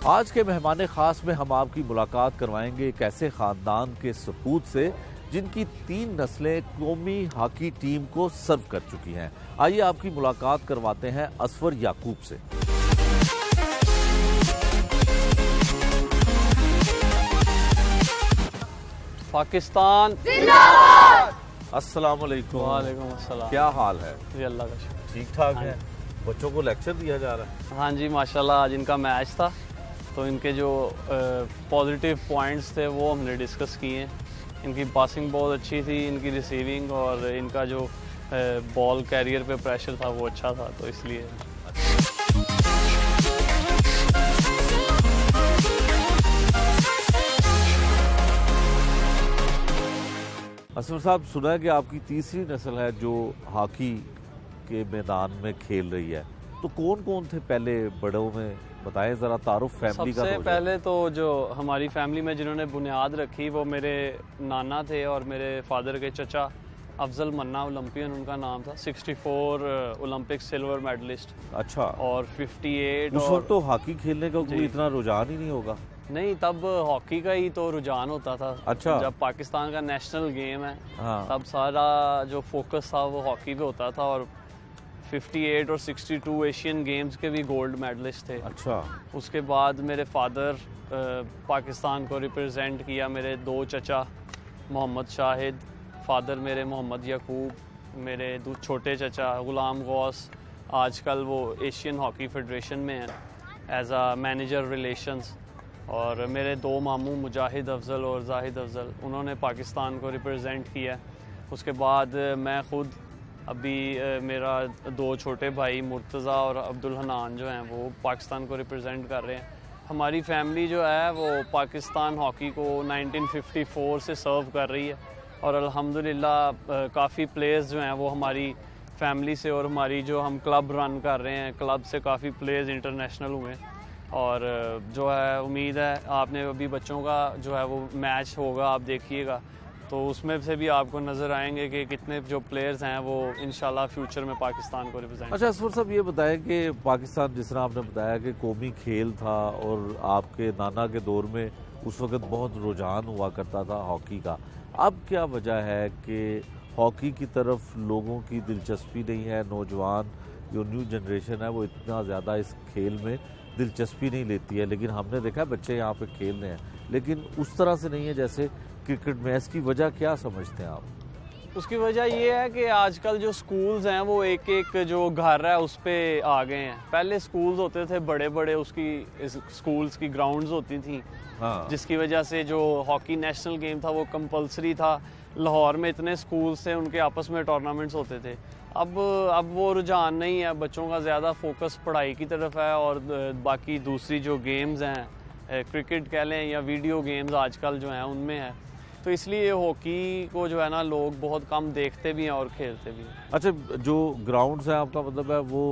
आज के मेहमान खास में हम आपकी मुलाकात करवाएंगे एक ऐसे खानदान के सपूत से जिनकी 3 नस्लें कौमी हॉकी टीम को सर्व कर चुकी हैं। आइए आपकी मुलाकात करवाते हैं असफर याकूब से। पाकिस्तान। अस्सलाम वालेकुम। वालेकुम अस्सलाम। क्या हाल है? जी अल्लाह का शुक्र। ठीक ठाक है। बच्चों को लेक्चर दिया जा रहा है? हाँ जी माशाल्लाह, आज इनका मैच था तो इनके जो पॉजिटिव पॉइंट्स थे वो हमने डिस्कस किए। इनकी पासिंग बहुत अच्छी थी, इनकी रिसीविंग और इनका जो बॉल कैरियर पे प्रेशर था वो अच्छा था, तो इसलिए। असफर साहब, सुना है कि आपकी तीसरी नस्ल है जो हॉकी के मैदान में खेल रही है, तो कौन कौन थे पहले बड़ों में? बताएं जरा, तारुफ फैमिली का। सबसे पहले तो जो हमारी फैमिली में जिन्होंने बुनियाद रखी वो मेरे नाना थे और मेरे फादर के चचा अफजल मन्ना, ओलंपियन उनका नाम था, 64 ओलंपिक सिल्वर मेडलिस्ट। अच्छा। और 58। उस वक्त तो हॉकी खेलने का कोई इतना रुझान ही नहीं होगा। नहीं, तब हॉकी का ही तो रुझान होता था। अच्छा। जब पाकिस्तान का नेशनल गेम है, हाँ। तब सारा जो फोकस था वो हॉकी पे होता था। और 58 और 62 एशियन गेम्स के भी गोल्ड मेडलिस्ट थे। अच्छा। उसके बाद मेरे फादर पाकिस्तान को रिप्रेजेंट किया। मेरे 2 चचा मोहम्मद शाहिद, फादर मेरे मोहम्मद याकूब, मेरे छोटे चचा गुलाम गौस आजकल वो एशियन हॉकी फेडरेशन में हैं एज आ मैनेजर रिलेशंस। और मेरे 2 मामू मुजाहिद अफजल और जाहिद अफजल, उन्होंने पाकिस्तान को रिप्रेजेंट किया। उसके बाद मैं ख़ुद अभी मेरा 2 छोटे भाई मुर्तज़ा और अब्दुल हनान जो हैं वो पाकिस्तान को रिप्रेजेंट कर रहे हैं। हमारी फैमिली जो है वो पाकिस्तान हॉकी को 1954 से सर्व कर रही है और अल्हम्दुलिल्लाह काफ़ी प्लेयर्स जो हैं वो हमारी फैमिली से, और हमारी जो हम क्लब रन कर रहे हैं क्लब से काफ़ी प्लेयर्स इंटरनेशनल हुए। और जो है उम्मीद है आपने अभी बच्चों का जो है वो मैच होगा, आप देखिएगा तो उसमें से भी आपको नज़र आएंगे कि कितने जो प्लेयर्स हैं वो इंशाल्लाह फ्यूचर में पाकिस्तान को रिप्रेजेंट। अच्छा असफर साहब, ये बताएं कि पाकिस्तान, जिस तरह आपने बताया कि कौमी खेल था और आपके नाना के दौर में उस वक्त बहुत रुझान हुआ करता था हॉकी का, अब क्या वजह है कि हॉकी की तरफ लोगों की दिलचस्पी नहीं है? नौजवान जो न्यू जनरेशन है वो इतना ज़्यादा इस खेल में दिलचस्पी नहीं लेती है, लेकिन हमने देखा है बच्चे यहाँ पे खेल रहे हैं, लेकिन उस तरह से नहीं है जैसे क्रिकेट में। इसकी वजह क्या समझते हैं आप? उसकी वजह ये है कि आजकल जो स्कूल्स हैं वो एक एक जो घर है उस पर आ गए हैं। पहले स्कूल्स होते थे बड़े बड़े, उसकी स्कूल्स की ग्राउंड्स होती थी। हाँ। जिसकी वजह से जो हॉकी नेशनल गेम था वो कंपलसरी था। लाहौर में इतने स्कूल्स थे, उनके आपस में टूर्नामेंट्स होते थे। अब वो रुझान नहीं है, बच्चों का ज़्यादा फोकस पढ़ाई की तरफ है और बाकी दूसरी जो गेम्स हैं, क्रिकेट कह लें या वीडियो गेम्स आजकल जो हैं उनमें है, तो इसलिए हॉकी को जो है ना लोग बहुत कम देखते भी हैं और खेलते भी हैं। अच्छा, जो ग्राउंड्स हैं आपका मतलब है वो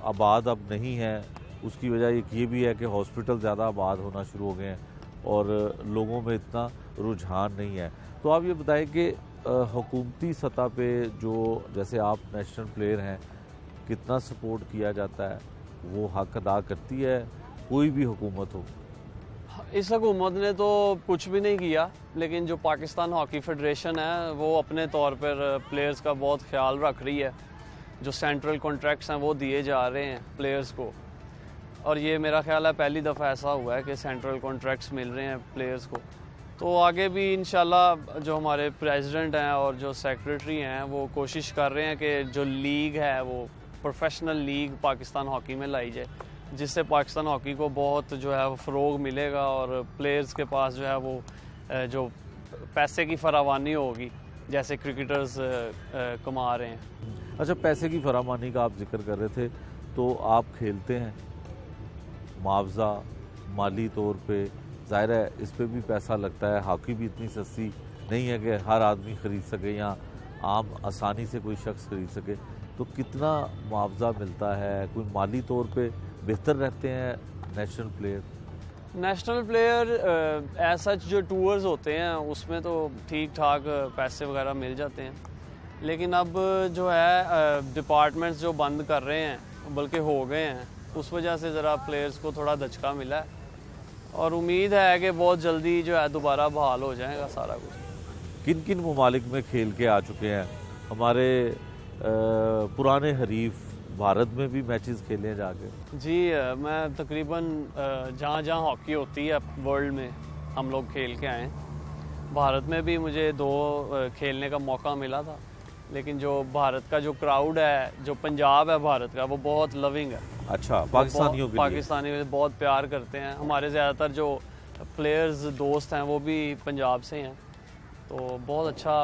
आबाद अब नहीं है, उसकी वजह एक ये भी है कि हॉस्पिटल ज़्यादा आबाद होना शुरू हो गए हैं और लोगों में इतना रुझान नहीं है। तो आप ये बताएं कि हुकूमती सतह पे जो, जैसे आप नेशनल प्लेयर हैं, कितना सपोर्ट किया जाता है? वो हक अदा करती है कोई भी हुकूमत हो? इस हुकूमत ने तो कुछ भी नहीं किया, लेकिन जो पाकिस्तान हॉकी फेडरेशन है वो अपने तौर पर प्लेयर्स का बहुत ख्याल रख रही है। जो सेंट्रल कॉन्ट्रैक्ट्स हैं वो दिए जा रहे हैं प्लेयर्स को, और ये मेरा ख्याल है पहली दफ़ा ऐसा हुआ है कि सेंट्रल कॉन्ट्रैक्ट्स मिल रहे हैं प्लेयर्स को। तो आगे भी इंशाल्लाह जो हमारे प्रेसिडेंट हैं और जो सेक्रेटरी हैं वो कोशिश कर रहे हैं कि जो लीग है वो प्रोफेशनल लीग पाकिस्तान हॉकी में लाई जाए, जिससे पाकिस्तान हॉकी को बहुत जो है वो फ़रोग मिलेगा और प्लेयर्स के पास जो है वो जो पैसे की फरावानी होगी जैसे क्रिकेटर्स कमा रहे हैं। अच्छा, पैसे की फरावानी का आप जिक्र कर रहे थे, तो आप खेलते हैं, मुआवजा माली तौर पे ज़ाहिर है इस पे भी पैसा लगता है। हॉकी भी इतनी सस्ती नहीं है कि हर आदमी ख़रीद सके या आम आसानी से कोई शख्स खरीद सके, तो कितना मुआवजा मिलता है? कोई माली तौर पे बेहतर रहते हैं national player? National player as such जो टूर्स होते हैं उसमें तो ठीक ठाक पैसे वगैरह मिल जाते हैं, लेकिन अब जो है डिपार्टमेंट्स जो बंद कर रहे हैं बल्कि हो गए हैं, उस वजह से ज़रा प्लेयर्स को थोड़ा धचका मिला है। और उम्मीद है कि बहुत जल्दी जो है दोबारा बहाल हो जाएगा सारा कुछ। किन किन ममालिक में खेल के आ चुके हैं? हमारे पुराने हरीफ भारत में भी मैचेस खेले हैं जाके? जी मैं तकरीबन जहाँ जहाँ हॉकी होती है वर्ल्ड में हम लोग खेल के आए हैं। भारत में भी मुझे 2 खेलने का मौका मिला था, लेकिन जो भारत का जो क्राउड है, जो पंजाब है भारत का, वो बहुत लविंग है। अच्छा, पाकिस्तानियों के लिए? पाकिस्तानी बहुत प्यार करते हैं। हमारे ज़्यादातर जो प्लेयर्स दोस्त हैं वो भी पंजाब से हैं, तो बहुत अच्छा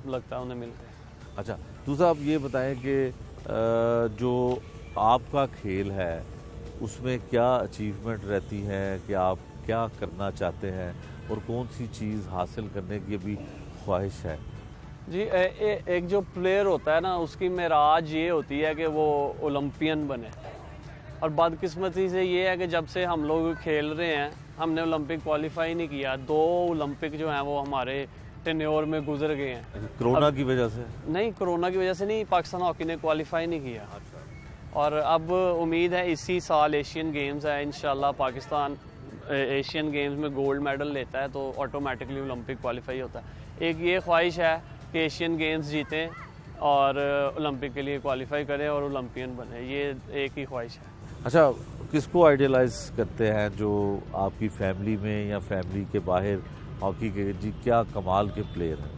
लगता है उन्हें मिलकर। अच्छा, दूसरा आप ये बताएं कि जो आपका खेल है उसमें क्या अचीवमेंट रहती है, कि आप क्या करना चाहते हैं और कौन सी चीज़ हासिल करने की अभी ख्वाहिश है? जी एक जो प्लेयर होता है ना, उसकी मेराज ये होती है कि वो ओलंपियन बने। और बदकिस्मती से ये है कि जब से हम लोग खेल रहे हैं हमने ओलंपिक क्वालिफाई नहीं किया। 2 ओलंपिक जो हैं वो हमारे टेन्योर में गुजर गए हैं। कोरोना की वजह से? नहीं, कोरोना की वजह से नहीं, पाकिस्तान हॉकी ने क्वालिफाई नहीं किया। और अब उम्मीद है इसी साल एशियन गेम्स है, इंशाल्लाह पाकिस्तान एशियन गेम्स में गोल्ड मेडल लेता है तो ऑटोमेटिकली ओलंपिक क्वालिफाई होता है। एक ये ख्वाहिश है कि एशियन गेम्स जीतें और ओलंपिक के लिए क्वालिफाई करें और ओलंपियन बने, ये एक ही ख्वाहिश है। अच्छा, किसको आइडियलाइज करते हैं जो आपकी फैमिली में या फैमिली के बाहर हॉकी के जी क्या कमाल के प्लेयर हैं?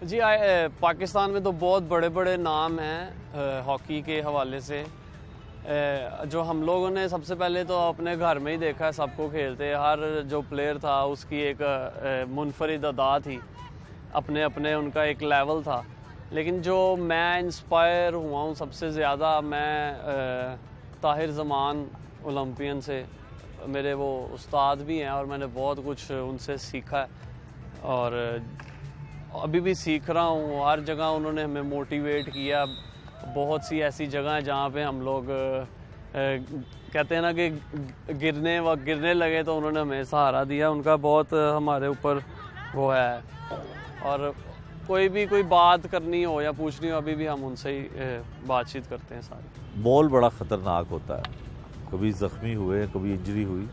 जी पाकिस्तान में तो बहुत बड़े बड़े नाम हैं हॉकी के हवाले से। जो हम लोगों ने सबसे पहले तो अपने घर में ही देखा है सबको खेलते। हर जो प्लेयर था उसकी एक मुनफरिद अदा थी, अपने अपने उनका एक लेवल था। लेकिन जो मैं इंस्पायर हुआ हूँ सबसे ज़्यादा, मैं ताहिर ज़मान ओलंपियन से, मेरे वो उस्ताद भी हैं और मैंने बहुत कुछ उनसे सीखा है और अभी भी सीख रहा हूँ। हर जगह उन्होंने हमें मोटिवेट किया। बहुत सी ऐसी जगह हैं जहाँ पे हम लोग कहते हैं ना कि गिरने लगे तो उन्होंने हमें सहारा दिया। उनका बहुत हमारे ऊपर वो है। और कोई बात करनी हो या पूछनी हो, अभी भी हम उनसे ही बातचीत करते हैं सारी। बॉल बड़ा ख़तरनाक होता है, कभी ज़ख्मी हुए, कभी इंजरी हुई?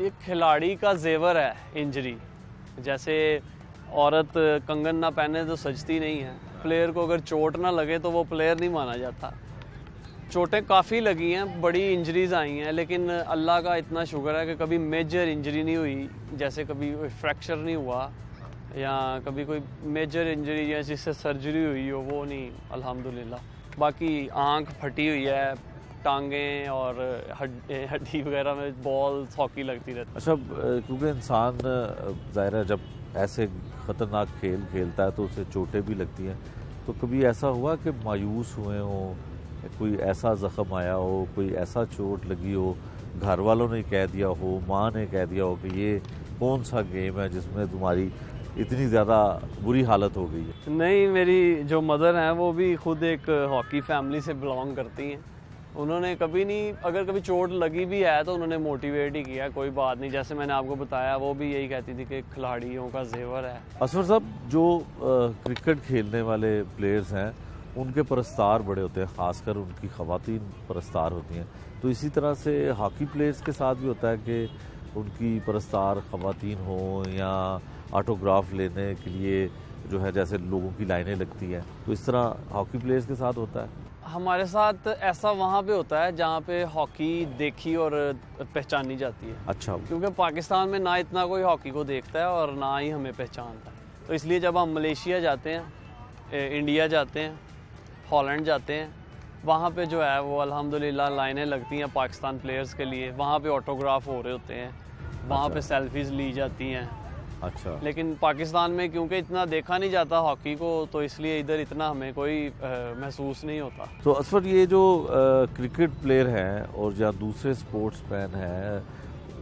एक खिलाड़ी का जेवर है इंजरी। जैसे औरत कंगन ना पहने तो सजती नहीं है। प्लेयर को अगर चोट ना लगे तो वो प्लेयर नहीं माना जाता। चोटें काफ़ी लगी हैं, बड़ी इंजरीज आई हैं, लेकिन अल्लाह का इतना शुक्र है कि कभी मेजर इंजरी नहीं हुई। जैसे कभी फ्रैक्चर नहीं हुआ या कभी कोई मेजर इंजरी है जिससे सर्जरी हुई हो, वो नहीं अल्हम्दुलिल्लाह। बाकी आंख फटी हुई है, टांगें और हड्डी वगैरह में बॉल हॉकी लगती रहती है। अच्छा, क्योंकि इंसान ज़ाहिर है जब ऐसे ख़तरनाक खेल खेलता है तो उसे चोटें भी लगती हैं, तो कभी ऐसा हुआ कि मायूस हुए हों, कोई ऐसा ज़ख़म आया हो, कोई ऐसा चोट लगी हो, घर वालों ने कह दिया हो, माँ ने कह दिया हो कि ये कौन सा गेम है जिसमें तुम्हारी इतनी ज़्यादा बुरी हालत हो गई है? नहीं, मेरी जो मदर हैं वो भी खुद एक हॉकी फैमिली से बिलोंग करती हैं। उन्होंने कभी नहीं, अगर कभी चोट लगी भी है तो उन्होंने मोटिवेट ही किया, कोई बात नहीं। जैसे मैंने आपको बताया, वो भी यही कहती थी कि खिलाड़ियों का जेवर है। असफर साहब, जो क्रिकेट खेलने वाले प्लेयर्स हैं उनके परस्तार बड़े होते हैं, ख़ासकर उनकी ख़वातीन परस्तार होती हैं, तो इसी तरह से हॉकी प्लेयर्स के साथ भी होता है कि उनकी परस्तार ख़वातीन हों या ऑटोग्राफ लेने के लिए जो है जैसे लोगों की लाइनें लगती हैं, तो इस तरह हॉकी प्लेयर्स के साथ होता है? हमारे साथ ऐसा वहाँ पे होता है जहाँ पे हॉकी देखी और पहचानी जाती है। अच्छा। क्योंकि पाकिस्तान में ना इतना कोई हॉकी को देखता है और ना ही हमें पहचानता है, तो इसलिए जब हम मलेशिया जाते हैं, इंडिया जाते हैं, हॉलैंड जाते हैं, वहाँ पे जो है वो अल्हम्दुलिल्लाह लाइनें लगती हैं पाकिस्तान प्लेयर्स के लिए। वहाँ पे ऑटोग्राफ हो रहे होते हैं, वहाँ पे सेल्फीज़ ली जाती हैं। अच्छा। लेकिन पाकिस्तान में क्योंकि इतना देखा नहीं जाता हॉकी को, तो इसलिए इधर इतना हमें कोई महसूस नहीं होता। तो असफर, ये जो क्रिकेट प्लेयर हैं और या दूसरे स्पोर्ट्स मैन हैं,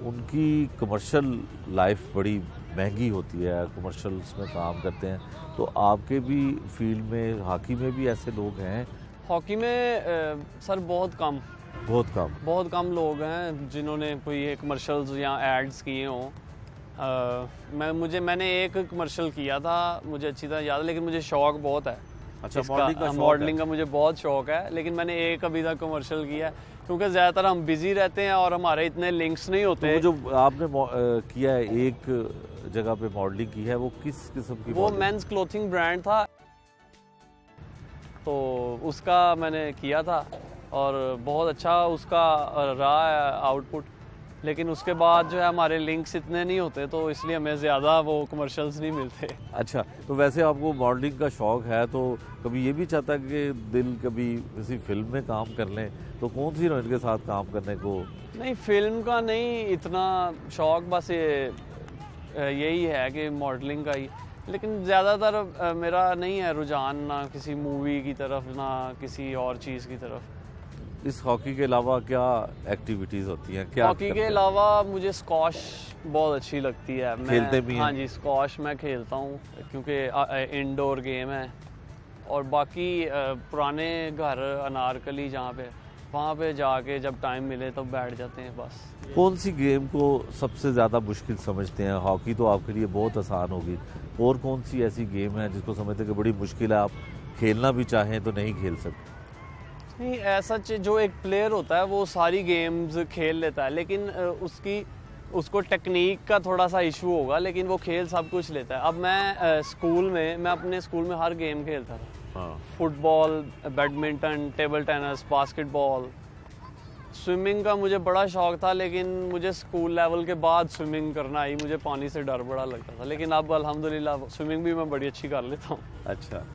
उनकी कमर्शियल लाइफ बड़ी महंगी होती है, कमर्शियल्स में काम करते हैं, तो आपके भी फील्ड में हॉकी में भी ऐसे लोग हैं? हॉकी में सर बहुत कम लोग हैं जिन्होंने कोई ये कमर्शियल्स या एड्स किए हों। मैंने एक कमर्शियल किया था, मुझे अच्छी तरह याद है, लेकिन मुझे शौक़ बहुत है अच्छा, मॉडलिंग का शौक है। मॉडलिंग का मुझे बहुत शौक है, लेकिन मैंने एक अभी तक कमर्शियल किया है क्योंकि ज़्यादातर हम बिजी रहते हैं और हमारे इतने लिंक्स नहीं तो होते। वो जो आपने किया है, एक जगह पे मॉडलिंग की है, वो किस किस्म की वो modeling? मेंस क्लोथिंग ब्रांड था, तो उसका मैंने किया था और बहुत अच्छा उसका रहा है आउटपुट। लेकिन उसके बाद जो है हमारे लिंक्स इतने नहीं होते, तो इसलिए हमें ज़्यादा वो कमर्शियल्स नहीं मिलते। अच्छा, तो वैसे आपको मॉडलिंग का शौक है, तो कभी ये भी चाहता है कि दिल कभी किसी फिल्म में काम कर लें, तो कौन सी हीरोइन के साथ काम करने को? नहीं, फिल्म का नहीं इतना शौक, बस यही है कि मॉडलिंग का ही। लेकिन ज़्यादातर मेरा नहीं है रुझान ना किसी मूवी की तरफ ना किसी और चीज़ की तरफ। इस हॉकी के अलावा क्या एक्टिविटीज़ होती हैं, क्या हॉकी करते के हैं? अलावा मुझे स्क्वॉश बहुत अच्छी लगती है। खेलते भी हैं? हाँ जी, स्क्वॉश मैं खेलता हूँ क्योंकि इंडोर गेम है। और बाकी पुराने घर अनारकली जहाँ पे, वहाँ पे जाके जब टाइम मिले तब बैठ जाते हैं बस। कौन सी गेम को सबसे ज़्यादा मुश्किल समझते हैं? हॉकी तो आपके लिए बहुत आसान होगी, और कौन सी ऐसी गेम है जिसको समझते हैं कि बड़ी मुश्किल है, आप खेलना भी चाहें तो नहीं खेल सकते? नहीं, ऐसा जो एक प्लेयर होता है वो सारी गेम्स खेल लेता है, लेकिन उसको टेक्निक का थोड़ा सा इशू होगा, लेकिन वो खेल सब कुछ लेता है। अब मैं अपने स्कूल में हर गेम खेलता था। हाँ। Football, badminton, table tennis, basketball. Swimming का मुझे बड़ा शौक था, लेकिन मुझे स्कूल लेवल के बाद स्विमिंग करना आई, मुझे पानी से डर बड़ा लगता था। लेकिन अब अल्हम्दुलिल्लाह स्विमिंग भी मैं बड़ी अच्छी कर लेता हूँ। अच्छा,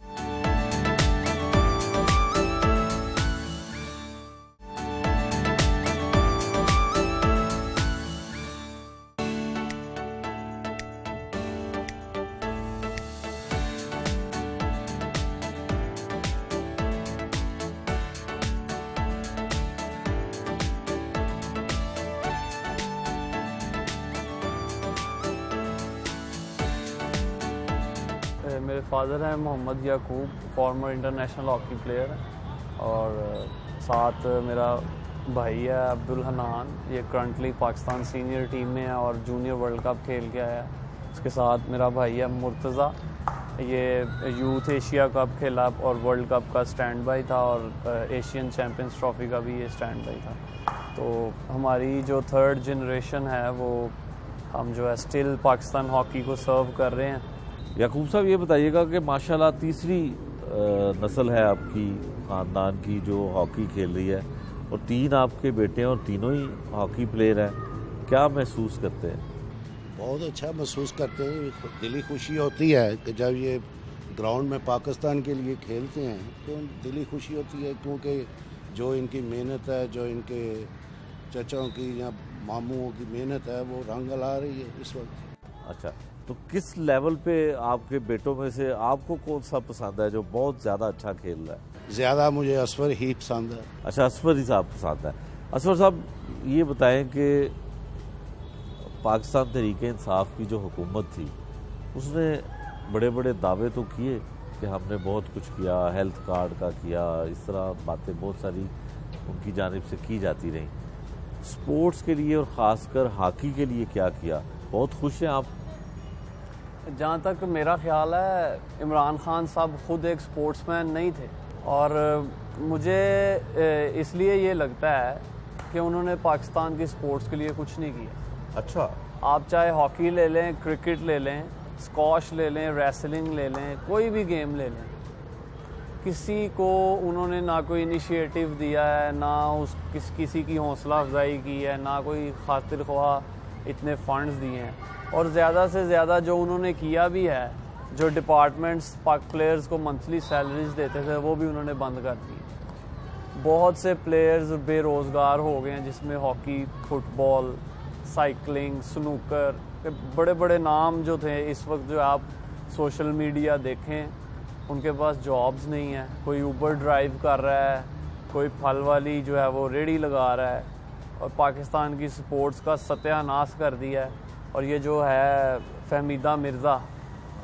मेरे फादर हैं मोहम्मद याकूब, फॉर्मर इंटरनेशनल हॉकी प्लेयर हैं, और साथ मेरा भाई है अब्दुल हनान, ये करंटली पाकिस्तान सीनियर टीम में है और जूनियर वर्ल्ड कप खेल के आया है। उसके साथ मेरा भाई है मुर्तज़ा, ये यूथ एशिया कप खेला और वर्ल्ड कप का स्टैंड बाई था, और एशियन चैम्पियंस ट्रॉफी का भी ये स्टैंड बाई था। तो हमारी जो थर्ड जनरेशन है वो हम जो है स्टिल पाकिस्तान हॉकी को सर्व कर रहे हैं। याकूब साहब ये बताइएगा कि माशाल्लाह तीसरी नस्ल है आपकी ख़ानदान की जो हॉकी खेल रही है, और 3 आपके बेटे हैं और तीनों ही हॉकी प्लेयर हैं, क्या महसूस करते हैं? बहुत अच्छा महसूस करते हैं। दिली खुशी होती है कि जब ये ग्राउंड में पाकिस्तान के लिए खेलते हैं तो दिली खुशी होती है, क्योंकि जो इनकी मेहनत है, जो इनके चचाओं की या मामूओं की मेहनत है, वो रंग ला रही है इस वक्त। अच्छा, तो किस लेवल पे आपके बेटों में से आपको कौन सा पसंद है जो बहुत ज़्यादा अच्छा खेल रहा है? ज़्यादा मुझे असफर ही पसंद है। अच्छा, असफर ही साहब पसंद है। असफर साहब ये बताएं कि पाकिस्तान तहरीक इंसाफ की जो हुकूमत थी, उसने बड़े बड़े दावे तो किए कि हमने बहुत कुछ किया, हेल्थ कार्ड का किया, इस तरह बातें बहुत सारी उनकी जानिब से की जाती रहीं। स्पोर्ट्स के लिए और ख़ासकर हॉकी के लिए क्या किया? बहुत खुश हैं आप? जहाँ तक मेरा ख्याल है, इमरान खान साहब ख़ुद एक स्पोर्ट्समैन नहीं थे, और मुझे इसलिए ये लगता है कि उन्होंने पाकिस्तान की स्पोर्ट्स के लिए कुछ नहीं किया। अच्छा, आप चाहे हॉकी ले लें, क्रिकेट ले लें, स्क्वॉश ले लें, रेसलिंग ले लें, कोई भी गेम ले लें, किसी को उन्होंने ना कोई इनिशिएटिव दिया है, ना किसी की हौसला अफजाई की है, ना कोई खातिर ख्वाह इतने फंड्स दिए हैं। और ज़्यादा से ज़्यादा जो उन्होंने किया भी है, जो डिपार्टमेंट्स प्लेयर्स को मंथली सैलरीज देते थे, वो भी उन्होंने बंद कर दी। बहुत से प्लेयर्स बेरोज़गार हो गए हैं, जिसमें हॉकी, फुटबॉल, साइकिलिंग, स्नूकर, बड़े बड़े नाम जो थे, इस वक्त जो आप सोशल मीडिया देखें उनके पास जॉब्स नहीं है। कोई ऊबर ड्राइव कर रहा है, कोई फल वाली जो है वो रेडी लगा रहा है, और पाकिस्तान की स्पोर्ट्स का सत्यानाश कर दिया है। और ये जो है फहमीदा मिर्ज़ा,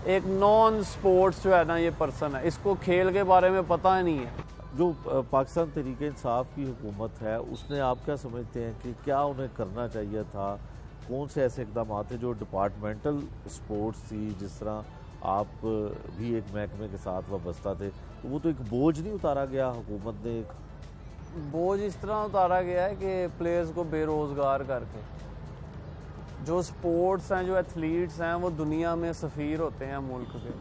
एक नॉन स्पोर्ट्स जो है ना ये पर्सन है, इसको खेल के बारे में पता नहीं है। जो पाकिस्तान तहरीक इंसाफ की हुकूमत है, उसने आप क्या समझते हैं कि क्या उन्हें करना चाहिए था? कौन से ऐसे इकदाम थे जो डिपार्टमेंटल स्पोर्ट्स थी, जिस तरह आप भी एक महकमे के साथ वाबस्ता थे, तो वो तो एक बोझ नहीं उतारा गया हुकूमत ने? एक बोझ इस तरह उतारा गया है कि प्लेयर्स को बेरोज़गार करके, जो स्पोर्ट्स हैं, जो एथलीट्स हैं, वो दुनिया में सफ़ीर होते हैं मुल्क के,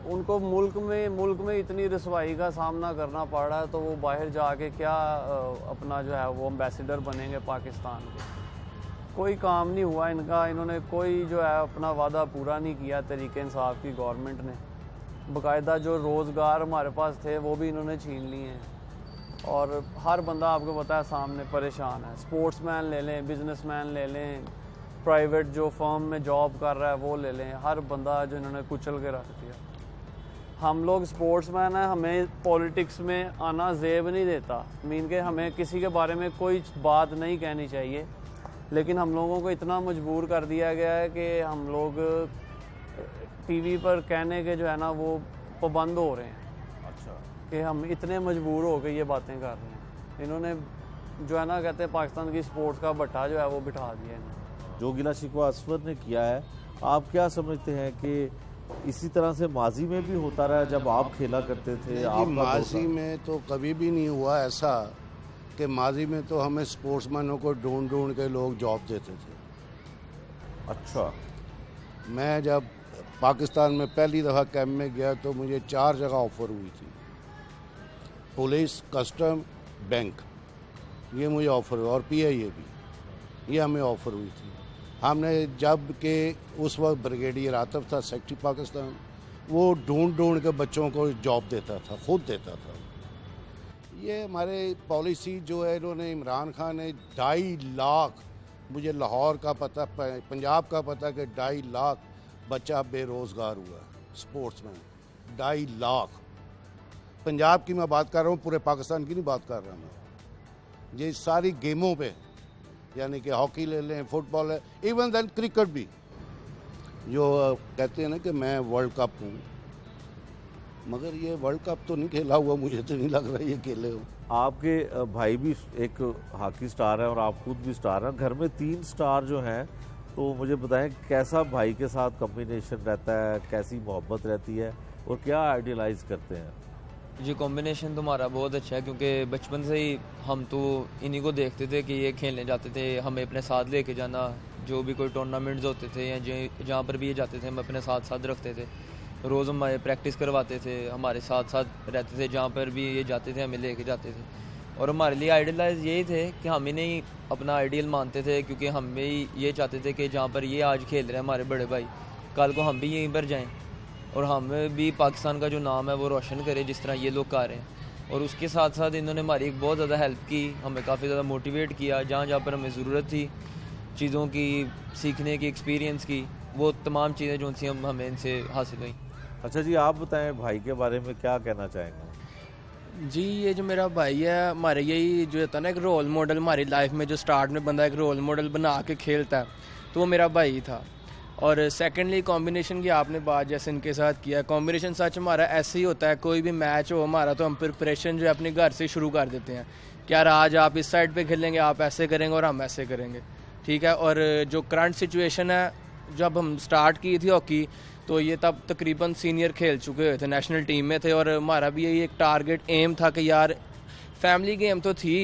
उनको मुल्क में इतनी रसवाई का सामना करना पड़ रहा है, तो वो बाहर जाके क्या अपना जो है वो एम्बेसडर बनेंगे पाकिस्तान के? कोई काम नहीं हुआ इनका, इन्होंने कोई जो है अपना वादा पूरा नहीं किया तहरीक इंसाफ की गवर्नमेंट ने। बाकायदा जो रोज़गार हमारे पास थे वो भी इन्होंने छीन लिए हैं, और हर बंदा आपको पता है सामने परेशान है। स्पोर्ट्समैन ले लें, बिजनेसमैन ले लें, प्राइवेट जो फर्म में जॉब कर रहा है वो ले लें, हर बंदा जो इन्होंने कुचल के रख दिया। हम लोग स्पोर्ट्समैन हैं, हमें पॉलिटिक्स में आना ज़ेब नहीं देता, मीन के हमें किसी के बारे में कोई बात नहीं कहनी चाहिए, लेकिन हम लोगों को इतना मजबूर कर दिया गया है कि हम लोग टीवी पर कहने के जो है ना वो पाबंद हो रहे हैं। अच्छा, कि हम इतने मजबूर हो के ये बातें कर रहे हैं। इन्होंने जो है ना कहते हैं पाकिस्तान की स्पोर्ट्स का भट्टा जो है वो बिठा दिया इन्होंने। जो गिला शिकवा असवर ने किया है, आप क्या समझते हैं कि इसी तरह से माजी में भी होता रहा जब आप खेला करते थे? जी, माजी में तो कभी भी नहीं हुआ ऐसा कि माजी में तो हमें स्पोर्ट्समैनों को ढूंढ के लोग जॉब देते थे। अच्छा, मैं जब पाकिस्तान में पहली दफ़ा कैंप में गया तो मुझे 4 जगह ऑफ़र हुई थी, पुलिस, कस्टम, बैंक, ये मुझे ऑफ़र हुआ, और PIA भी, ये हमें ऑफ़र हुई थी। हमने जब के उस वक्त ब्रिगेडियर आतिफ था सेक्रेटरी पाकिस्तान, वो ढूंढ के बच्चों को जॉब देता था, खुद देता था। ये हमारे पॉलिसी जो है, इन्होंने इमरान खान ने 2.5 लाख, मुझे लाहौर का पता, पंजाब का पता कि 2.5 लाख बच्चा बेरोज़गार हुआ स्पोर्ट्समैन, 2.5 लाख। पंजाब की मैं बात कर रहा हूँ, पूरे पाकिस्तान की नहीं बात कर रहा मैं। ये सारी गेमों पे, यानी कि हॉकी ले लें, फुटबॉल है, इवन देन क्रिकेट भी, जो कहते हैं ना कि मैं वर्ल्ड कप हूँ, मगर ये वर्ल्ड कप तो नहीं खेला हुआ, मुझे तो नहीं लग रहा ये खेले हो। आपके भाई भी एक हॉकी स्टार है और आप खुद भी स्टार हैं, घर में 3 स्टार जो हैं, तो मुझे बताएं कैसा भाई के साथ कॉम्बिनेशन रहता है, कैसी मोहब्बत रहती है और क्या आइडियलाइज करते हैं? जी, कॉम्बिनेशन तो हमारा बहुत अच्छा है, क्योंकि बचपन से ही हम तो इन्हीं को देखते थे कि ये खेलने जाते थे, हमें अपने साथ लेके जाना, जो भी कोई टूर्नामेंट्स होते थे या जहाँ पर भी ये जाते थे हम अपने साथ रखते थे। रोज़ हमारे प्रैक्टिस करवाते थे, हमारे साथ रहते थे, जहाँ पर भी ये जाते थे हमें लेके जाते थे। और हमारे लिए आइडियलाइज यही थे कि हम इन्हें ही अपना आइडियल मानते थे, क्योंकि हम भी ये चाहते थे कि जहाँ पर ये आज खेल रहे हैं हमारे बड़े भाई, कल को हम भी यहीं पर जाएँ और हम भी पाकिस्तान का जो नाम है वो रोशन करें जिस तरह ये लोग कर रहे हैं। और उसके साथ साथ इन्होंने हमारी एक बहुत ज़्यादा हेल्प की, हमें काफ़ी ज़्यादा मोटिवेट किया, जहाँ पर हमें ज़रूरत थी चीज़ों की, सीखने की, एक्सपीरियंस की, वो तमाम चीज़ें जो थी हमें इनसे हासिल हुई। अच्छा जी, आप बताएं भाई के बारे में क्या कहना चाहेंगे? जी, ये जो मेरा भाई है, हमारे यही जो होता है ना एक रोल मॉडल हमारी लाइफ में, जो स्टार्ट में बंदा एक रोल मॉडल बना के खेलता है, तो वो मेरा भाई ही था। और सेकेंडली कॉम्बिनेशन की आपने बात जैसे इनके साथ किया, कॉम्बिनेशन सच हमारा ऐसे ही होता है, कोई भी मैच हो हमारा तो हम प्रिपरेशन जो है अपने घर से शुरू कर देते हैं कि यार आज आप इस साइड पे खेलेंगे, आप ऐसे करेंगे और हम ऐसे करेंगे, ठीक है। और जो करंट सिचुएशन है, जब हम स्टार्ट की थी हॉकी, तो ये तब तकरीबन सीनियर खेल चुके हुए थे, नेशनल टीम में थे, और हमारा भी यही एक टारगेट एम था कि यार फैमिली गेम तो थी,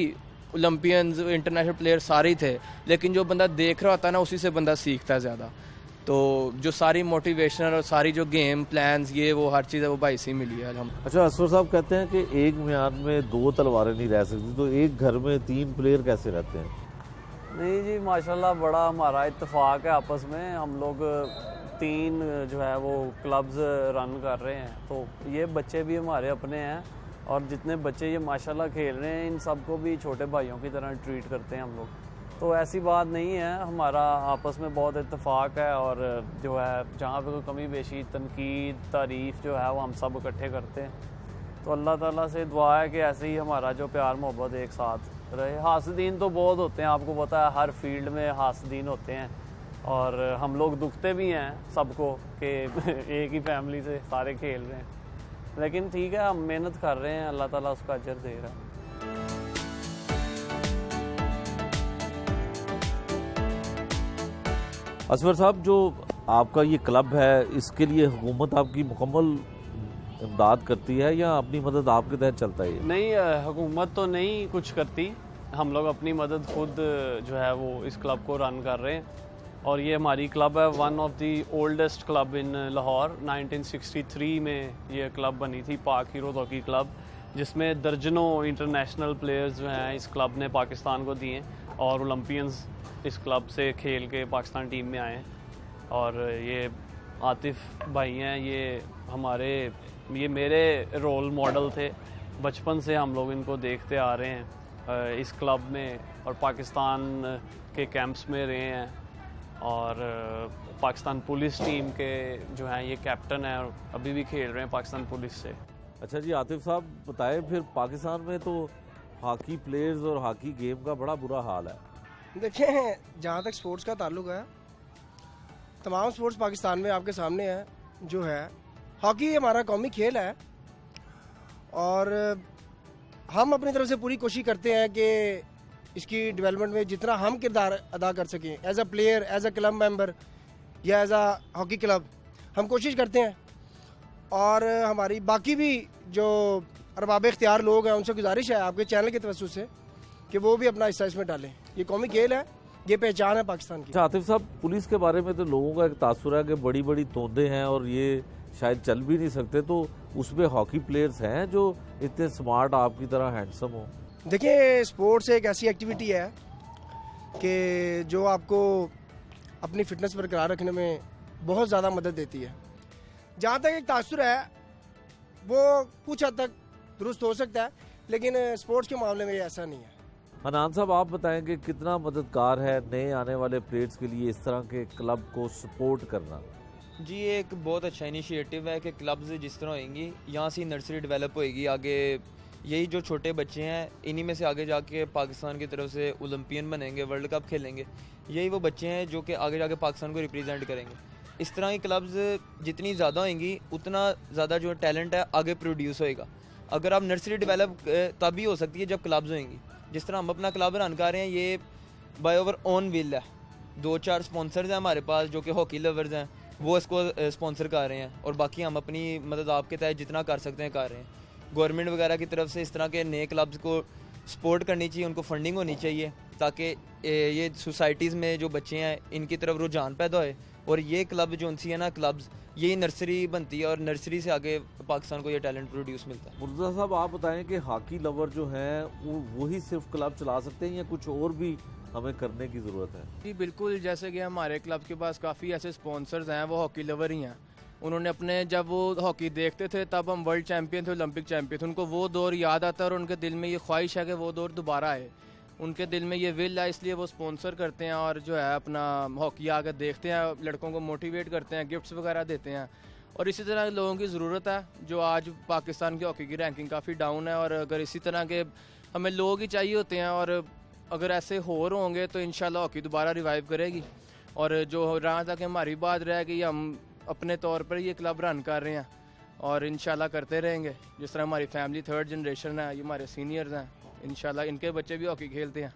ओलंपियंस, इंटरनेशनल प्लेयर सारे ही थे, लेकिन जो बंदा देख रहा होता है ना उसी से बंदा सीखता है ज़्यादा। तो जो सारी मोटिवेशनल और सारी जो गेम प्लान्स ये वो हर चीज़ है वो भाई से ही मिली है हम। अच्छा, असफर साहब कहते हैं कि एक म्यान में 2 तलवारें नहीं रह सकती, तो एक घर में 3 प्लेयर कैसे रहते हैं? नहीं जी, माशाल्लाह बड़ा हमारा इत्तेफाक है आपस में, हम लोग 3 जो है वो क्लब्स रन कर रहे हैं, तो ये बच्चे भी हमारे अपने हैं, और जितने बच्चे ये माशाल्लाह खेल रहे हैं इन सबको भी छोटे भाइयों की तरह ट्रीट करते हैं हम लोग। तो ऐसी बात नहीं है, हमारा आपस में बहुत इत्तेफाक है, और जो है जहाँ पे कोई कमी बेशी, तनकीद, तारीफ़ जो है वो हम सब इकट्ठे करते हैं। तो अल्लाह ताला से दुआ है कि ऐसे ही हमारा जो प्यार मोहब्बत एक साथ रहे। हासदीन तो बहुत होते हैं, आपको पता है हर फील्ड में हासदीन होते हैं, और हम लोग दुखते भी हैं सबको कि एक ही फैमिली से सारे खेल रहे हैं, लेकिन ठीक है, हम मेहनत कर रहे हैं, अल्लाह ताला उसका अजर दे रहा है। असफर साहब, जो आपका ये क्लब है, इसके लिए हुकूमत आपकी मुकम्मल इमदाद करती है या अपनी मदद आपके तहत चलता है ये? नहीं, हुकूमत तो नहीं कुछ करती, हम लोग अपनी मदद खुद जो है वो इस क्लब को रन कर रहे हैं। और ये हमारी क्लब है, one of the oldest club in Lahore. 1963 में ये क्लब बनी थी, पाक हीरोज़ हॉकी क्लब, जिसमें दर्जनों इंटरनेशनल प्लेयर्स जो हैं इस क्लब ने पाकिस्तान को दिए और ओलंपियंस इस क्लब से खेल के पाकिस्तान टीम में आए हैं। और ये आतिफ भाई हैं, ये मेरे रोल मॉडल थे। बचपन से हम लोग इनको देखते आ रहे हैं इस क्लब में, और पाकिस्तान के कैंप्स में रहे हैं, और पाकिस्तान पुलिस टीम के जो हैं ये कैप्टन हैं और अभी भी खेल रहे हैं पाकिस्तान पुलिस से। अच्छा जी, आतिफ साहब बताएं, फिर पाकिस्तान में तो हॉकी प्लेयर्स और हॉकी गेम का बड़ा बुरा हाल है। देखिए, जहाँ तक स्पोर्ट्स का ताल्लुक है, तमाम स्पोर्ट्स पाकिस्तान में आपके सामने है। जो है हॉकी हमारा कौमी खेल है, और हम अपनी तरफ से पूरी कोशिश करते हैं कि इसकी डेवलपमेंट में जितना हम किरदार अदा कर सकें, as a player, as a club member या एज अ हॉकी क्लब, हम कोशिश करते हैं। और हमारी बाकी भी जो अरबाब इख्तियार लोग हैं, उनसे गुजारिश है आपके चैनल की तवज्जो से कि वो भी अपना हिस्सा इसमें डालें। ये कौमी खेल है, ये पहचान है पाकिस्तान की। अच्छा आतिफ साहब, पुलिस के बारे में तो लोगों का एक तासुर है कि बड़ी बड़ी तोंदे हैं और ये शायद चल भी नहीं सकते, तो उसमें हॉकी प्लेयर्स हैं जो इतने स्मार्ट आपकी तरह हैंडसम हो? देखिए, स्पोर्ट्स एक ऐसी एक्टिविटी है कि जो आपको अपनी फिटनेस बरकरार रखने में बहुत ज़्यादा मदद देती है। जहाँ तक एक तासुर है वो कुछ हद तक दुरुस्त हो सकता है, लेकिन स्पोर्ट्स के मामले में ये ऐसा नहीं है। हनान साहब, आप बताएं कि कितना मददगार है नए आने वाले प्लेयर्स के लिए इस तरह के क्लब को सपोर्ट करना? जी, ये एक बहुत अच्छा इनिशिएटिव है कि क्लब्स जिस तरह होंगी, यहाँ से नर्सरी डेवलप होएगी आगे। यही जो छोटे बच्चे हैं, इन्हीं में से आगे जाके पाकिस्तान की तरफ से ओलंपियन बनेंगे, वर्ल्ड कप खेलेंगे। यही वो बच्चे हैं जो कि आगे जाके पाकिस्तान को रिप्रेजेंट करेंगे। इस तरह की क्लब्स जितनी ज़्यादा होंगी, उतना ज़्यादा जो टैलेंट है आगे प्रोड्यूस होएगा। अगर आप नर्सरी डेवलप तभी हो सकती है जब क्लब्स होंगी। जिस तरह हम अपना क्लब रन कर रहे हैं, ये बाय ओवर ओन विल है। 2-4 स्पॉन्सर्स हैं हमारे पास जो कि हॉकी लवर्स हैं, वो इसको स्पॉन्सर कर रहे हैं, और बाकी हम अपनी मदद आपके तहत जितना कर सकते हैं कर रहे हैं। गवर्नमेंट वगैरह की तरफ से इस तरह के नए क्लब्स को सपोर्ट करनी चाहिए, उनको फंडिंग होनी चाहिए, ताकि ये सोसाइटीज़ में जो बच्चे हैं इनकी तरफ रुझान पैदा होए। और ये क्लब जो उनसी है ना, क्लब्स, यही नर्सरी बनती है और नर्सरी से आगे पाकिस्तान को ये टैलेंट प्रोड्यूस मिलता है। मुर्तज़ा साहब, आप बताएं कि हॉकी लवर जो हैं वो वही सिर्फ क्लब चला सकते हैं या कुछ और भी हमें करने की ज़रूरत है? जी बिल्कुल, जैसे कि हमारे क्लब के पास काफ़ी ऐसे स्पॉन्सर्स हैं, वो हॉकी लवर ही हैं। उन्होंने अपने, जब वो हॉकी देखते थे तब हम वर्ल्ड चैम्पियन थे, ओलंपिक चैम्पियन थे, उनको वो दौर याद आता है और उनके दिल में ये ख्वाहिश है कि वो दौर दोबारा आए। उनके दिल में ये विल है, इसलिए वो स्पॉन्सर करते हैं और जो है अपना हॉकी आकर देखते हैं, लड़कों को मोटिवेट करते हैं, गिफ्ट्स वगैरह देते हैं। और इसी तरह लोगों की ज़रूरत है, जो आज पाकिस्तान की हॉकी की रैंकिंग काफ़ी डाउन है, और अगर इसी तरह के हमें लोग ही चाहिए होते हैं, और अगर ऐसे और होंगे तो इंशाल्लाह हॉकी दोबारा रिवाइव करेगी। और जो रहा था कि हमारी बात रहा कि हम अपने तौर पर ये क्लब रन कर रहे हैं और इंशाल्लाह करते रहेंगे। जिस तरह हमारी फैमिली 3rd जनरेशन है, ये हमारे सीनियर्स हैं, इंशाल्लाह इनके बच्चे भी हॉकी खेलते हैं।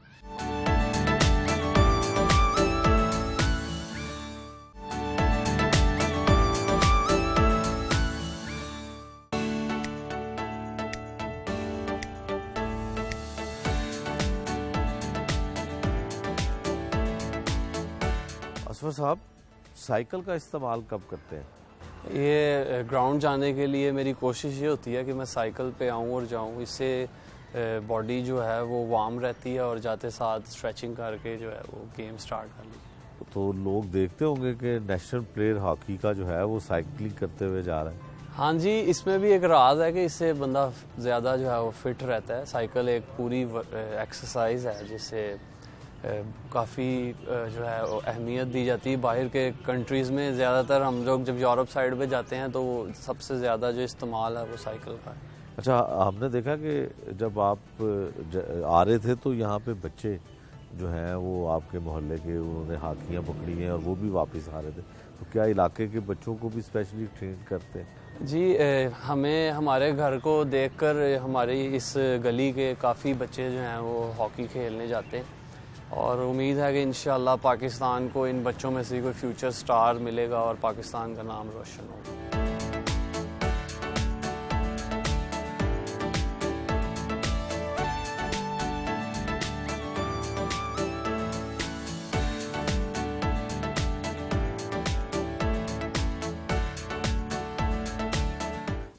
असफर साहब, साइकिल का इस्तेमाल कब करते हैं? ये ग्राउंड जाने के लिए मेरी कोशिश ये होती है कि मैं साइकिल पे आऊँ और जाऊँ, इससे बॉडी जो है वो वार्म रहती है और जाते साथ स्ट्रेचिंग करके जो है वो गेम स्टार्ट कर ली। तो लोग देखते होंगे कि नेशनल प्लेयर हॉकी का जो है वो साइकिलिंग करते हुए जा रहा है। हाँ जी, इसमें भी एक राज है कि इससे बंदा ज़्यादा जो है वो फिट रहता है। साइकिल एक पूरी एक्सरसाइज है जिससे काफ़ी जो है वो अहमियत दी जाती है। बाहर के कंट्रीज़ में ज़्यादातर हम लोग जब यूरोप साइड पे जाते हैं तो सबसे ज़्यादा जो इस्तेमाल है वो साइकिल का है। अच्छा, हमने देखा कि जब आप आ रहे थे तो यहाँ पे बच्चे जो हैं वो आपके मोहल्ले के, उन्होंने हाकियाँ पकड़ी हैं और वो भी वापस आ रहे थे, तो क्या इलाके के बच्चों को भी स्पेशली ट्रेन करते हैं? जी, हमें हमारे घर को देखकर हमारी इस गली के काफ़ी बच्चे जो हैं वो हॉकी खेलने जाते हैं। और उम्मीद है कि इंशाल्लाह पाकिस्तान को इन बच्चों में से कोई फ्यूचर स्टार मिलेगा और पाकिस्तान का नाम रोशन होगा।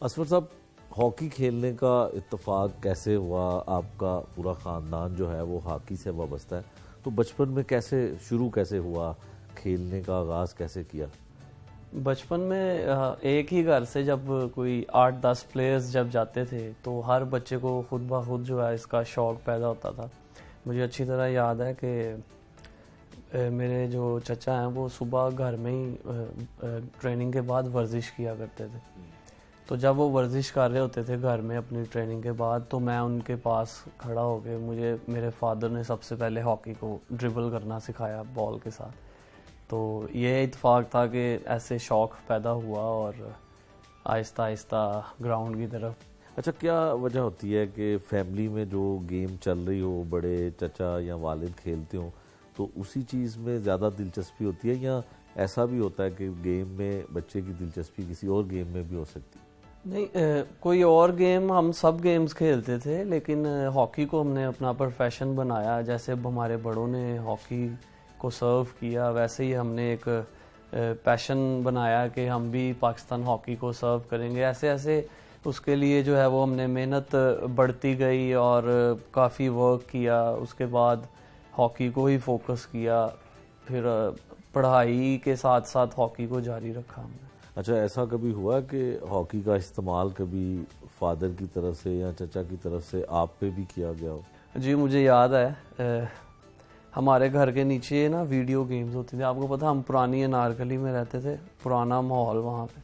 असफर साहब, हॉकी खेलने का इत्तेफाक कैसे हुआ? आपका पूरा ख़ानदान जो है वो हॉकी से वाबस्ता है, तो बचपन में कैसे हुआ? खेलने का आगाज़ कैसे किया? बचपन में एक ही घर से जब कोई 8-10 प्लेयर्स जब जाते थे तो हर बच्चे को खुद ब खुद जो है इसका शौक़ पैदा होता था। मुझे अच्छी तरह याद है कि मेरे जो चचा हैं वो सुबह घर में ही ट्रेनिंग के बाद वर्जिश किया करते थे। तो जब वो वर्जिश कर रहे होते थे घर में अपनी ट्रेनिंग के बाद, तो मैं उनके पास खड़ा होकर मुझे मेरे फादर ने सबसे पहले हॉकी को ड्रिबल करना सिखाया बॉल के साथ। तो ये इत्तेफाक था कि ऐसे शौक़ पैदा हुआ और आहिस्ता आहिस्ता ग्राउंड की तरफ। अच्छा, क्या वजह होती है कि फैमिली में जो गेम चल रही हो, बड़े चचा या वालिद खेलते हो, तो उसी चीज़ में ज़्यादा दिलचस्पी होती है, या ऐसा भी होता है कि गेम में बच्चे की दिलचस्पी किसी और गेम में भी हो सकती है? नहीं, कोई और गेम, हम सब गेम्स खेलते थे, लेकिन हॉकी को हमने अपना प्रोफेशन बनाया। जैसे हमारे बड़ों ने हॉकी को सर्व किया, वैसे ही हमने एक पैशन बनाया कि हम भी पाकिस्तान हॉकी को सर्व करेंगे। ऐसे ऐसे उसके लिए जो है वो हमने मेहनत बढ़ती गई और काफ़ी वर्क किया। उसके बाद हॉकी को ही फोकस किया, फिर पढ़ाई के साथ साथ हॉकी को जारी रखा हमने। अच्छा, ऐसा कभी हुआ कि हॉकी का इस्तेमाल कभी फादर की तरफ से या चचा की तरफ से आप पे भी किया गया हो? जी, मुझे याद है हमारे घर के नीचे ना वीडियो गेम्स होती थी। आपको पता, हम पुरानी अनारकली में रहते थे, पुराना माहौल वहाँ पे।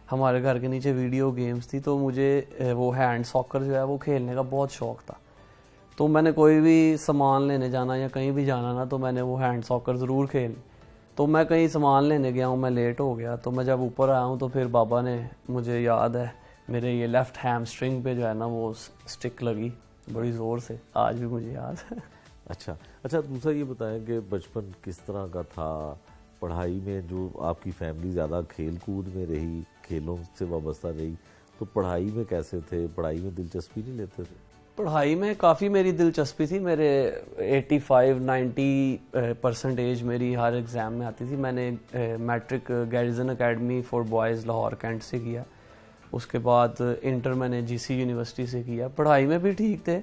हमारे घर के नीचे वीडियो गेम्स थी, तो मुझे वो हैंड सॉकर जो है वो खेलने का बहुत शौक़ था। तो मैंने कोई भी सामान लेने जाना या कहीं भी जाना ना, तो मैंने वो हैंड सॉकर ज़रूर खेली। तो मैं कहीं सामान लेने गया हूँ, मैं लेट हो गया, तो मैं जब ऊपर आया हूँ तो फिर बाबा ने, मुझे याद है, मेरे ये लेफ़्ट हैमस्ट्रिंग पे जो है ना वो स्टिक लगी बड़ी ज़ोर से, आज भी मुझे याद है। अच्छा, दूसरा ये बताएं कि बचपन किस तरह का था? पढ़ाई में जो आपकी फैमिली ज़्यादा खेल कूद में रही, खेलों से वाबस्ता रही, तो पढ़ाई में कैसे थे? पढ़ाई में दिलचस्पी नहीं लेते थे? पढ़ाई में काफ़ी मेरी दिलचस्पी थी। मेरे 85-90% मेरी हर एग्ज़ाम में आती थी। मैंने matric Garrison Academy for Boys Lahore cantt से किया। उसके बाद इंटर मैंने जीसी यूनिवर्सिटी से किया। पढ़ाई में भी ठीक थे,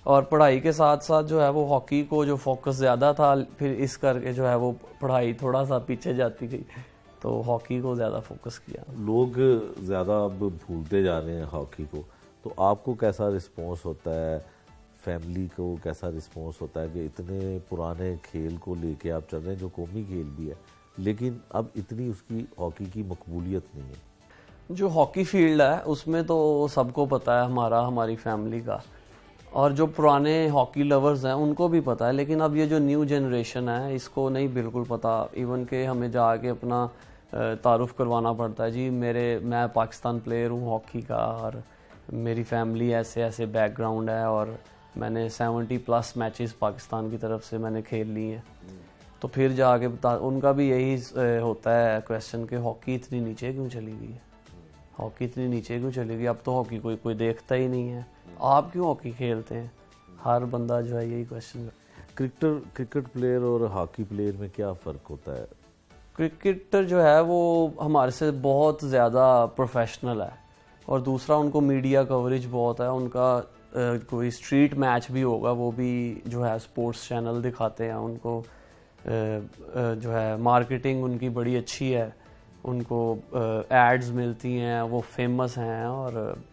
और पढ़ाई के साथ साथ जो है वो हॉकी को जो फोकस ज़्यादा था, फिर इस करके जो है वो पढ़ाई थोड़ा सा पीछे जाती गई, तो हॉकी को ज़्यादा फोकस किया। लोग ज़्यादा अब भूलते जा रहे हैं हॉकी को, तो आपको कैसा रिस्पॉन्स होता है? फैमिली को कैसा रिस्पॉन्स होता है कि इतने पुराने खेल को लेके आप चल रहे हैं, जो कौमी खेल भी है, लेकिन अब इतनी उसकी हॉकी की मकबूलियत नहीं है? जो हॉकी फील्ड है उसमें तो सबको पता है, हमारी फैमिली का, और जो पुराने हॉकी लवर्स हैं उनको भी पता है, लेकिन अब ये जो न्यू जनरेशन है इसको नहीं बिल्कुल पता। इवन के हमें जाके अपना तारुफ करवाना पड़ता है, जी मैं पाकिस्तान प्लेयर हूँ हॉकी का, और मेरी फैमिली ऐसे ऐसे बैकग्राउंड है, और मैंने 70+ मैचेस पाकिस्तान की तरफ से मैंने खेल ली हैं। तो फिर जाके उनका भी यही होता है क्वेश्चन कि हॉकी इतनी नीचे क्यों चली गई है, हॉकी इतनी नीचे क्यों चली गई, अब तो हॉकी कोई देखता ही नहीं है, आप क्यों हॉकी खेलते हैं? हर बंदा जो है यही क्वेश्चन। क्रिकेट प्लेयर और हॉकी प्लेयर में क्या फ़र्क होता है? क्रिकेटर जो है वो हमारे से बहुत ज़्यादा प्रोफेशनल है, और दूसरा उनको मीडिया कवरेज बहुत है। उनका कोई स्ट्रीट मैच भी होगा वो भी जो है स्पोर्ट्स चैनल दिखाते हैं उनको, जो है मार्केटिंग उनकी बड़ी अच्छी है, उनको एड्स मिलती हैं, वो फेमस हैं, और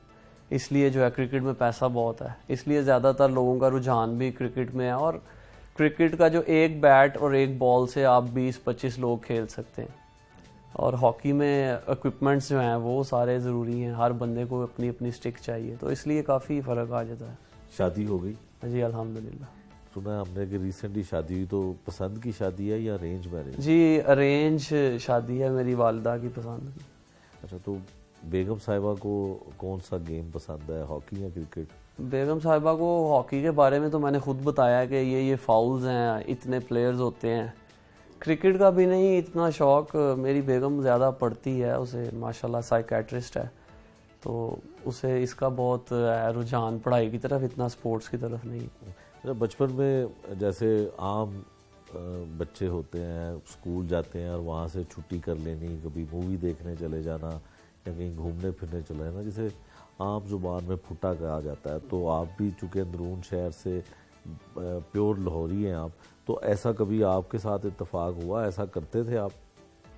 इसलिए जो है क्रिकेट में पैसा बहुत है, इसलिए ज़्यादातर लोगों का रुझान भी क्रिकेट में है। और क्रिकेट का जो एक बैट और एक बॉल से आप 20-25 लोग खेल सकते हैं, और हॉकी में इक्विपमेंट्स जो हैं वो सारे ज़रूरी हैं, हर बंदे को अपनी अपनी स्टिक चाहिए, तो इसलिए काफ़ी फ़र्क आ जाता है। शादी हो गई? जी अल्हम्दुलिल्लाह। सुना है हमने कि रिसेंटली शादी हुई, तो पसंद की शादी है या अरेंज मैरिज? जी अरेंज शादी है, मेरी वालिदा की पसंद की। अच्छा, तो बेगम साहिबा को कौन सा गेम पसंद है, हॉकी या क्रिकेट? बेगम साहिबा को हॉकी के बारे में तो मैंने खुद बताया कि ये फाउल्स हैं, इतने प्लेयर्स होते हैं। क्रिकेट का भी नहीं इतना शौक़, मेरी बेगम ज़्यादा पढ़ती है, उसे माशाल्लाह साइकेट्रिस्ट है, तो उसे इसका बहुत रुझान पढ़ाई की तरफ, इतना स्पोर्ट्स की तरफ नहीं। बचपन में जैसे आम बच्चे होते हैं, स्कूल जाते हैं और वहाँ से छुट्टी कर लेनी, कभी मूवी देखने चले जाना या कहीं घूमने फिरने चले जाना, जिसे आम जुबान में फुटा कहा जाता है। तो आप भी चूँकि अंदरून शहर से प्योर लाहौरी हैं आप, तो ऐसा कभी आपके साथ इत्तेफाक हुआ, ऐसा करते थे आप?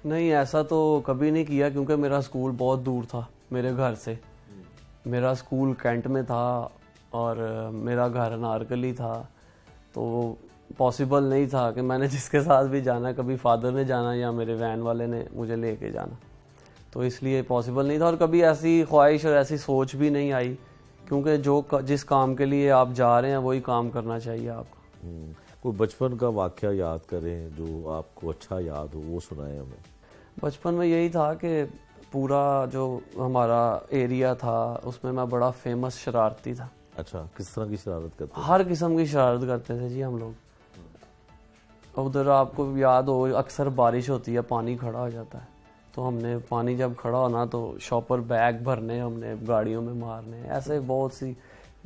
नहीं, ऐसा तो कभी नहीं किया, क्योंकि मेरा स्कूल बहुत दूर था मेरे घर से। मेरा स्कूल कैंट में था और मेरा घर अनारकली था, तो पॉसिबल नहीं था कि मैंने जिसके साथ भी जाना, कभी फादर ने जाना या मेरे वैन वाले ने मुझे लेके जाना, तो इसलिए पॉसिबल नहीं था। और कभी ऐसी ख्वाहिश और ऐसी सोच भी नहीं आई, क्योंकि जिस काम के लिए आप जा रहे हैं वही काम करना चाहिए आपको। कोई बचपन का वाक़या याद करें जो आपको अच्छा याद हो, वो सुनाएं हमें। बचपन में यही था कि पूरा जो हमारा एरिया था उसमें मैं बड़ा फेमस शरारती था। अच्छा, किस तरह की शरारत करते थे? हर किस्म की शरारत करते थे जी हम लोग। उधर आपको याद हो, अक्सर बारिश होती है, पानी खड़ा हो जाता है, तो हमने पानी जब खड़ा होना तो शॉपर बैग भरने, हमने गाड़ियों में मारने, ऐसे बहुत सी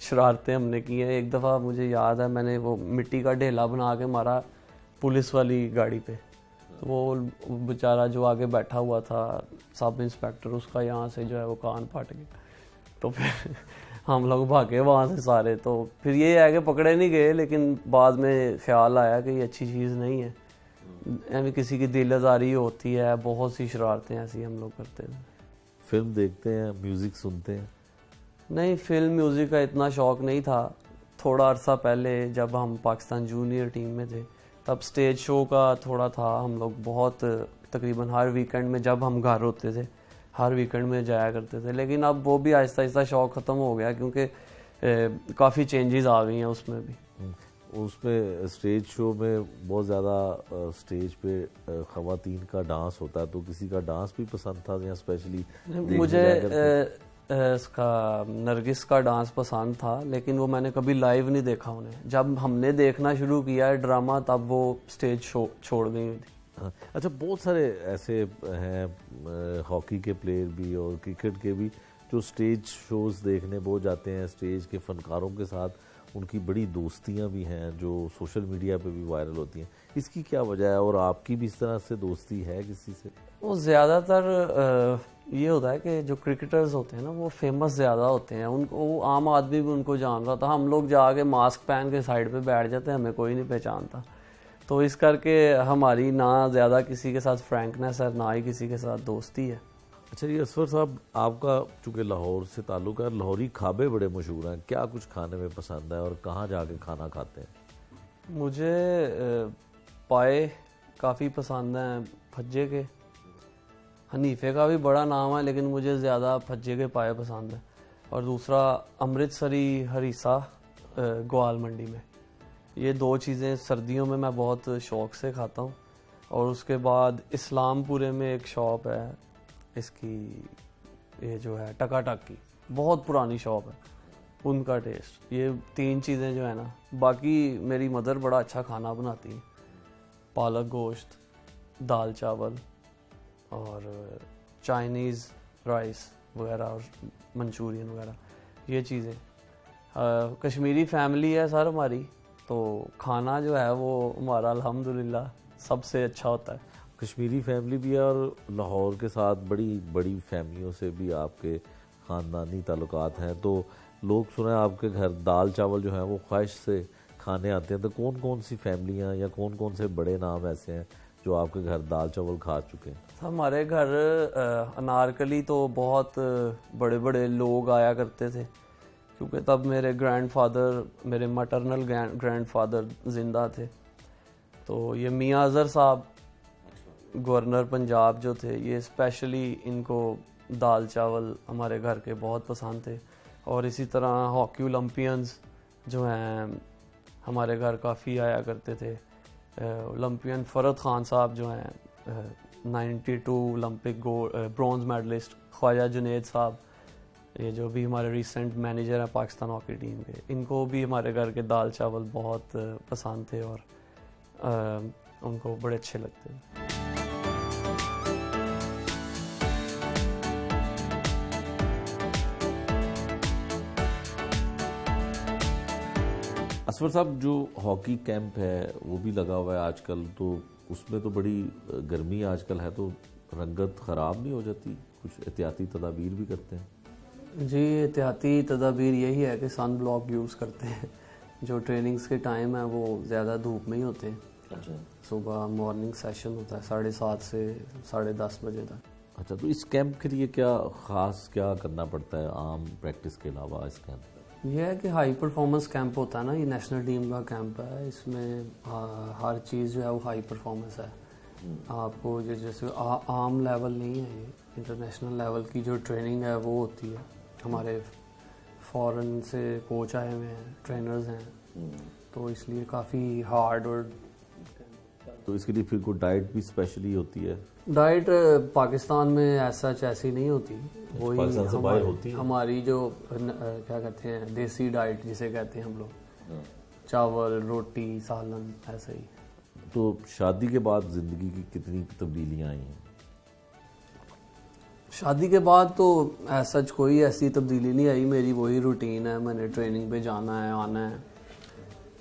शरारतें हमने की हैं। एक दफ़ा मुझे याद है, मैंने वो मिट्टी का ढेला बना के मारा पुलिस वाली गाड़ी पे, तो वो बेचारा जो आगे बैठा हुआ था सब इंस्पेक्टर, उसका यहाँ से जो है वो कान फट गया। तो फिर हम लोग भागे वहाँ से सारे। तो फिर ये है कि पकड़े नहीं गए, लेकिन बाद में ख्याल आया कि ये अच्छी चीज़ नहीं है, यानी किसी की दिल आज़ारी होती है, बहुत सी शरारतें ऐसी हम लोग करते थे। फिल्म देखते हैं, म्यूज़िक सुनते हैं? नहीं, फिल्म म्यूज़िक का इतना शौक़ नहीं था। थोड़ा अरसा पहले जब हम पाकिस्तान जूनियर टीम में थे तब स्टेज शो का थोड़ा था, हम लोग बहुत तकरीबन हर वीकेंड में, जब हम घर होते थे हर वीकेंड में जाया करते थे। लेकिन अब वो भी आहिस्ता आहिस्ता शौक़ ख़त्म हो गया, क्योंकि काफ़ी चेंजेस आ गई हैं उसमें भी। उसमें स्टेज शो में बहुत ज़्यादा स्टेज पे ख़वातीन का डांस होता है, तो किसी का डांस भी पसंद था या स्पेशली? मुझे इसका नरगिस का डांस पसंद था, लेकिन वो मैंने कभी लाइव नहीं देखा उन्हें। जब हमने देखना शुरू किया ड्रामा तब वो स्टेज शो छोड़ गई थी। अच्छा, बहुत सारे ऐसे हैं हॉकी के प्लेयर भी और क्रिकेट के भी जो स्टेज शोज़ देखने बहुत जाते हैं, स्टेज के फनकारों के साथ उनकी बड़ी दोस्तियां भी हैं जो सोशल मीडिया पे भी वायरल होती हैं। इसकी क्या वजह है, और आपकी भी इस तरह से दोस्ती है किसी से? वो ज़्यादातर ये होता है कि जो क्रिकेटर्स होते हैं ना वो फेमस ज़्यादा होते हैं, उनको वो आम आदमी भी उनको जान रहा था। हम लोग जाके मास्क पहन के साइड पे बैठ जाते हैं, हमें कोई नहीं पहचानता, तो इस करके हमारी ना ज़्यादा किसी के साथ फ्रैंकनेस है, ना ही किसी के साथ दोस्ती है। अच्छा ये असफर साहब, आपका चूँकि लाहौर से ताल्लुक़ है, लाहौरी खाबे बड़े मशहूर हैं, क्या कुछ खाने में पसंद है और कहाँ जाके खाना खाते हैं? मुझे पाए काफ़ी पसंद हैं, फज्जे के। हनीफे का भी बड़ा नाम है, लेकिन मुझे ज़्यादा फज्जे के पाए पसंद है। और दूसरा अमृतसरी हरीसा ग्वाल मंडी में, ये दो चीज़ें सर्दियों में मैं बहुत शौक़ से खाता हूँ। और उसके बाद इस्लामपुरे में एक शॉप है इसकी, ये जो है टकाटक की, बहुत पुरानी शॉप है, उनका टेस्ट, ये तीन चीज़ें जो है ना। बाकी मेरी मदर बड़ा अच्छा खाना बनाती है, पालक गोश्त, दाल चावल और चाइनीज़ राइस वगैरह और मंचूरियन वगैरह, ये चीज़ें। कश्मीरी फैमिली है सर हमारी, तो खाना जो है वो हमारा अल्हम्दुलिल्लाह सबसे अच्छा होता है। कश्मीरी फैमिली भी है और लाहौर के साथ बड़ी बड़ी फैमिलियों से भी आपके ख़ानदानी ताल्लुकात हैं, तो लोग सुना है आपके घर दाल चावल जो है वो ख्वाहिश से खाने आते हैं। तो कौन कौन सी फैमिलियाँ या कौन कौन से बड़े नाम ऐसे हैं जो आपके घर दाल चावल खा चुके हैं? हमारे घर अनारकली तो बहुत बड़े बड़े लोग आया करते थे, क्योंकि तब मेरे ग्रैंडफादर, मेरे मटरनल ग्रैंडफादर ज़िंदा थे। तो ये मियाँ अज़हर साहब गवर्नर पंजाब जो थे, ये स्पेशली इनको दाल चावल हमारे घर के बहुत पसंद थे। और इसी तरह हॉकी ओलंपियंस जो हैं हमारे घर काफ़ी आया करते थे। ओलंपियन फ़रद ख़ान साहब जो हैं 92 Olympic bronze medallist, Khawaja Junaid साहब ये जो भी हमारे रिसेंट मैनेजर हैं पाकिस्तान हॉकी टीम के, इनको भी हमारे घर के दाल चावल बहुत पसंद थे और उनको बड़े अच्छे लगते हैं। असफर साहब, जो हॉकी कैंप है वो भी लगा हुआ है आजकल, तो उसमें तो बड़ी गर्मी आजकल है, तो रंगत ख़राब नहीं हो जाती? कुछ एहतियाती तदाबीर भी करते हैं? जी, एहतियाती तदाबीर यही है कि सन ब्लॉक यूज़ करते हैं। जो ट्रेनिंग्स के टाइम है वो ज़्यादा धूप में ही होते हैं। अच्छा, सुबह मॉर्निंग सेशन होता है 7:30 से 10:30 बजे तक। अच्छा, तो इस कैंप के लिए क्या ख़ास क्या करना पड़ता है आम प्रैक्टिस के अलावा इस कैंप में? यह है कि हाई परफॉर्मेंस कैंप होता है ना, ये नेशनल टीम का कैंप है। इसमें हर चीज़ जो है वो हाई परफॉर्मेंस है। आपको जैसे आम लेवल नहीं है, ये इंटरनेशनल लेवल की जो ट्रेनिंग है वो होती है। हमारे फॉरेन से कोच आए हुए हैं, ट्रेनर्स हैं, तो इसलिए काफ़ी हार्ड। और तो इसके लिए फिर कोई डाइट भी स्पेशली होती है? डाइट पाकिस्तान में ऐसा ऐसी नहीं होती, वही पाकिस्तान से बाहर होती है? हमारी जो क्या कहते हैं देसी डाइट जिसे कहते हैं हम लोग, चावल रोटी सालन ऐसे ही। तो शादी के बाद ज़िंदगी की कितनी तब्दीलियाँ आई हैं? शादी के बाद तो ऐसा कोई ऐसी तब्दीली नहीं आई। मेरी वही रूटीन है, मैंने ट्रेनिंग पे जाना है, आना है।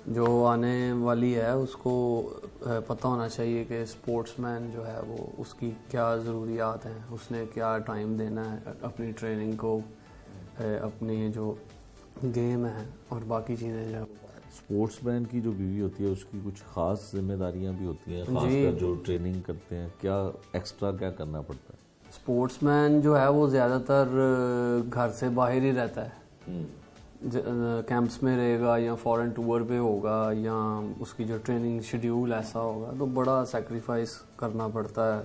जो आने वाली है उसको पता होना चाहिए कि स्पोर्ट्समैन जो है वो उसकी क्या ज़रूरियात हैं, उसने क्या टाइम देना है अपनी ट्रेनिंग को, अपनी जो गेम है और बाकी चीज़ें जो। स्पोर्ट्समैन की जो बीवी होती है उसकी कुछ ख़ास जिम्मेदारियां भी होती हैं, जी। खासकर जो ट्रेनिंग करते हैं, क्या एक्स्ट्रा क्या करना पड़ता है? स्पोर्ट्समैन जो है वो ज़्यादातर घर से बाहर ही रहता है, कैंप्स में रहेगा या फॉरेन टूर पे होगा या उसकी जो ट्रेनिंग शेड्यूल ऐसा होगा, तो बड़ा सेक्रीफाइस करना पड़ता है